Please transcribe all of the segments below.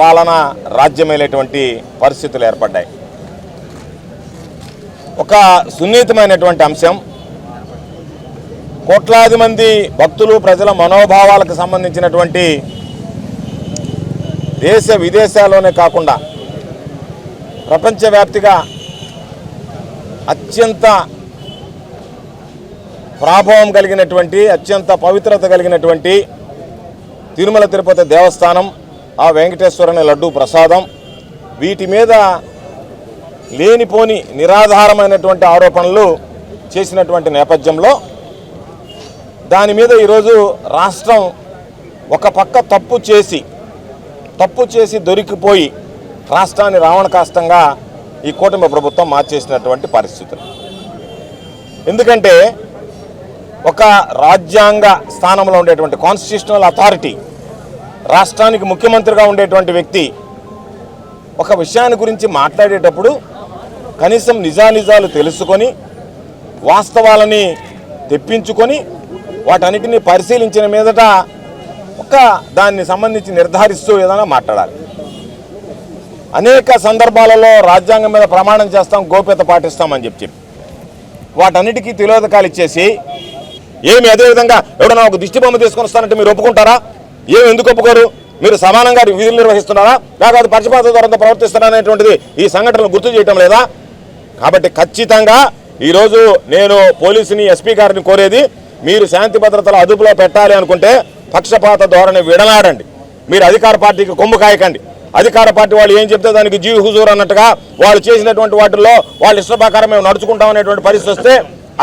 పాలన రాజ్యమేలేటువంటి పరిస్థితులు ఏర్పడ్డాయి. ఒక సున్నితమైనటువంటి అంశం, కోట్లాది మంది భక్తులు ప్రజల మనోభావాలకు సంబంధించినటువంటి దేశ విదేశాల్లోనే కాకుండా ప్రపంచవ్యాప్తిగా అత్యంత ప్రాభవం కలిగినటువంటి, అత్యంత పవిత్రత కలిగినటువంటి తిరుమల తిరుపతి దేవస్థానం, ఆ వెంకటేశ్వరుని లడ్డూ ప్రసాదం, వీటి మీద లేనిపోని నిరాధారమైనటువంటి ఆరోపణలు చేసినటువంటి నేపథ్యంలో దాని మీద ఈరోజు రాష్ట్రం ఒక పక్క తప్పు చేసి దొరికిపోయి రాష్ట్రాన్ని రావణకాష్టంగా ఈ కూటమి ప్రభుత్వం మార్చేసినటువంటి పరిస్థితులు. ఎందుకంటే ఒక రాజ్యాంగ స్థానంలో ఉండేటువంటి కాన్స్టిట్యూషనల్ అథారిటీ, రాష్ట్రానికి ముఖ్యమంత్రిగా ఉండేటువంటి వ్యక్తి ఒక విషయాన్ని గురించి మాట్లాడేటప్పుడు కనీసం నిజానిజాలు తెలుసుకొని వాస్తవాలని తెప్పించుకొని వాటన్నిటిని పరిశీలించిన మీదట దాన్ని సంబంధించి నిర్ధారిస్తూ ఏదైనా మాట్లాడాలి. అనేక సందర్భాలలో రాజ్యాంగం మీద ప్రమాణం చేస్తాం, గోప్యత పాటిస్తామని చెప్పి వాటన్నిటికీ తిలోదకాలు ఇచ్చేసి అదేవిధంగా ఎవడన్నా ఒక దిష్టి బొమ్మ తీసుకొని వస్తానంటే మీరు ఒప్పుకుంటారా? ఎందుకు ఒప్పుకోరు? మీరు సమానంగా విధులు నిర్వహిస్తున్నారా, లేకపోతే పక్షపాత ధోరణితో ప్రవర్తిస్తున్నారా అనేటువంటిది ఈ సంఘటనలు గుర్తు చేయటం లేదా? కాబట్టి ఖచ్చితంగా ఈరోజు నేను పోలీసుని, ఎస్పీ గారిని కోరేది, మీరు శాంతి భద్రతల అదుపులో పెట్టాలి అనుకుంటే పక్షపాత ధోరణి విడనాడండి. మీరు అధికార పార్టీకి కొమ్ము కాయకండి. అధికార పార్టీ వాళ్ళు ఏం చెప్తే దానికి జీవి హుజూర్ అన్నట్టుగా వాళ్ళు చేసినటువంటి వాటిల్లో వాళ్ళ ఇష్ట ప్రకారం మేము నడుచుకుంటాం అనేటువంటి పరిస్థితి వస్తే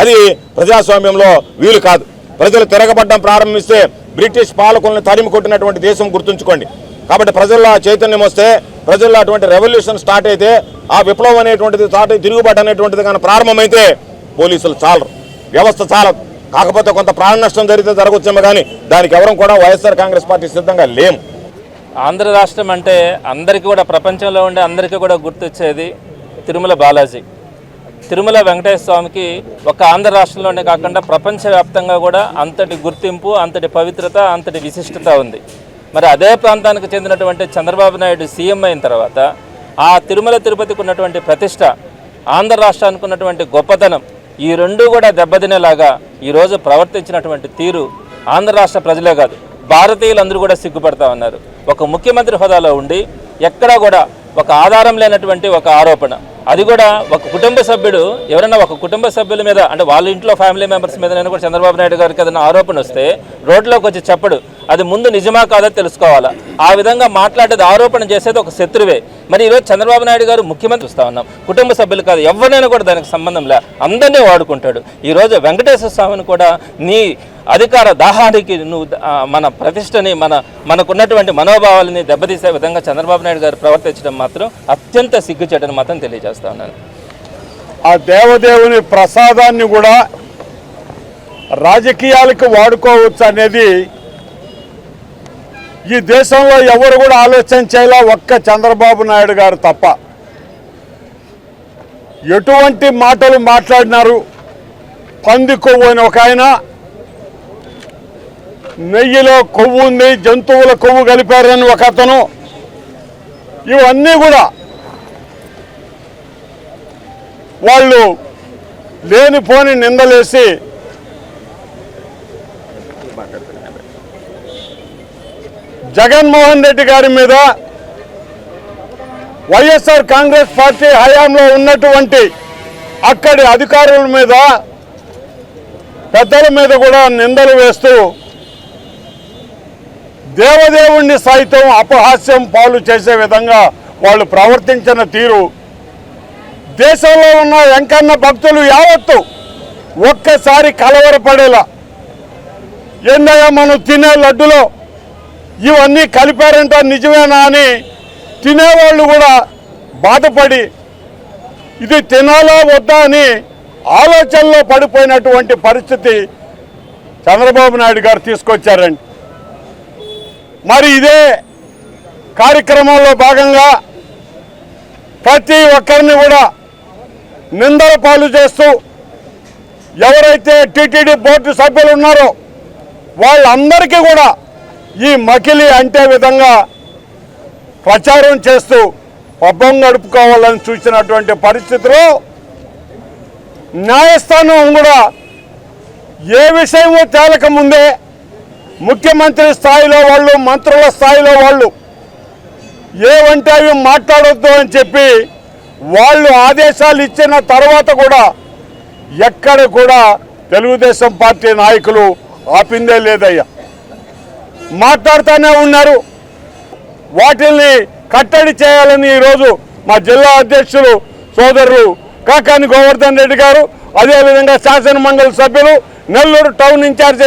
అది ప్రజాస్వామ్యంలో వీలు కాదు. ప్రజలు తిరగబడ్డం ప్రారంభిస్తే బ్రిటిష్ పాలకులను తరిమి కొట్టినటువంటి దేశం గుర్తుంచుకోండి. కాబట్టి ప్రజల్లో చైతన్యం వస్తే, ప్రజల్లో అటువంటి రెవల్యూషన్ స్టార్ట్ అయితే, ఆ విప్లవం అనేటువంటిది తిరుగుబాటు అనేటువంటిది కానీ ప్రారంభమైతే పోలీసులు చాలరు, వ్యవస్థ చాలదు. కాకపోతే కొంత ప్రాణ నష్టం జరిగితే జరగవచ్చేమో కానీ దానికి ఎవరం కూడా వైఎస్ఆర్ కాంగ్రెస్ పార్టీ సిద్ధంగా లేము. ఆంధ్ర రాష్ట్రం అంటే అందరికీ కూడా, ప్రపంచంలో ఉండే అందరికీ కూడా గుర్తొచ్చేది తిరుమల బాలాజీ. తిరుమల వెంకటేశ్వర స్వామికి ఒక ఆంధ్ర రాష్ట్రంలోనే కాకుండా ప్రపంచవ్యాప్తంగా కూడా అంతటి గుర్తింపు, అంతటి పవిత్రత, అంతటి విశిష్టత ఉంది. మరి అదే ప్రాంతానికి చెందినటువంటి చంద్రబాబు నాయుడు సీఎం అయిన తర్వాత ఆ తిరుమల తిరుపతికి ఉన్నటువంటి ప్రతిష్ట, ఆంధ్ర రాష్ట్రానికి ఉన్నటువంటి గొప్పతనం, ఈ రెండూ కూడా దెబ్బతినేలాగా ఈరోజు ప్రవర్తించినటువంటి తీరు ఆంధ్ర రాష్ట్ర ప్రజలే కాదు, భారతీయులందరూ కూడా సిగ్గుపడతా ఉన్నారు. ఒక ముఖ్యమంత్రి హోదాలో ఉండి ఎక్కడా కూడా ఒక ఆధారం లేనటువంటి ఒక ఆరోపణ, అది కూడా ఒక కుటుంబ సభ్యుడు, ఎవరైనా ఒక కుటుంబ సభ్యుల మీద, అంటే వాళ్ళ ఇంట్లో ఫ్యామిలీ మెంబర్స్ మీద కూడా చంద్రబాబు నాయుడు గారికి ఏదైనా ఆరోపణ వస్తే రోడ్లోకి వచ్చి చెప్పడు, అది ముందు నిజమా కాదో తెలుసుకోవాలా. ఆ విధంగా మాట్లాడేది, ఆరోపణ చేసేది ఒక శత్రువే. మరి ఈరోజు చంద్రబాబు నాయుడు గారు ముఖ్యమంత్రి చూస్తూ ఉన్నాం, కుటుంబ సభ్యులు కాదు ఎవరినైనా కూడా దానికి సంబంధం లే, అందరినీ వాడుకుంటాడు. ఈరోజు వెంకటేశ్వర స్వామిని కూడా నీ అధికార దాహానికి నువ్వు మన ప్రతిష్టని, మనకున్నటువంటి మనోభావాలని దెబ్బతీసే విధంగా చంద్రబాబు నాయుడు గారు ప్రవర్తించడం మాత్రం అత్యంత సిగ్గుచేటని మాత్రం తెలియజేస్తా ఉన్నాను. ఆ దేవదేవుని ప్రసాదాన్ని కూడా రాజకీయాలకు వాడుకోవచ్చు అనేది ఈ దేశంలో ఎవరు కూడా ఆలోచన చేయాల, ఒక్క చంద్రబాబు నాయుడు గారు తప్ప. ఎటువంటి మాటలు మాట్లాడినారు. పంది కొవ్వు అని ఒక ఆయన, నెయ్యిలో కొవ్వు ఉంది, జంతువుల కొవ్వు కలిపారని ఒక అతను, ఇవన్నీ కూడా వాళ్ళు లేనిపోని నిందలేసి జగన్మోహన్ రెడ్డి గారి మీద, వైఎస్ఆర్ కాంగ్రెస్ పార్టీ హయాంలో ఉన్నటువంటి అక్కడి అధికారుల మీద, పెద్దల మీద కూడా నిందలు వేస్తూ దేవదేవుణ్ణి సైతం అపహాస్యం పాలు చేసే విధంగా వాళ్ళు ప్రవర్తించిన తీరు దేశంలో ఉన్న వెంకన్న భక్తులు యావత్తు ఒక్కసారి కలవరపడేలా. ఏందయ్యా మనం తినే లడ్డులో ఇవన్నీ కలిపారంట, నిజమేనా అని తినేవాళ్ళు కూడా బాధపడి ఇది తినాలా వద్దా అని ఆలోచనలో పడిపోయినటువంటి పరిస్థితి చంద్రబాబు నాయుడు గారు తీసుకొచ్చారండి. మరి ఇదే కార్యక్రమంలో భాగంగా ప్రతి ఒక్కరిని కూడా నిందల పాలు చేస్తూ ఎవరైతే టీటీడీ బోర్డు సభ్యులు ఉన్నారో వాళ్ళందరికీ కూడా ఈ మకిలి అంటే విధంగా ప్రచారం చేస్తూ పబ్బం గడుపుకోవాలని చూసినటువంటి పరిస్థితిలో న్యాయస్థానం కూడా ఏ విషయమో తేలక ముందే ముఖ్యమంత్రి స్థాయిలో వాళ్ళు, మంత్రుల స్థాయిలో వాళ్ళు ఏవంటే అవి మాట్లాడొద్దు అని చెప్పి వాళ్ళు ఆదేశాలు ఇచ్చిన తర్వాత కూడా ఎక్కడ కూడా తెలుగుదేశం పార్టీ నాయకులు ఆపిందే లేదయ్యా, మాట్లాడుతూనే ఉన్నారు. వాటిల్ని కట్టడి చేయాలని ఈరోజు మా జిల్లా అధ్యక్షులు సోదరులు కాకాని గోవర్ధన్ రెడ్డి గారు, అదేవిధంగా శాసనమండలి సభ్యులు, నెల్లూరు టౌన్ ఇన్ఛార్జ్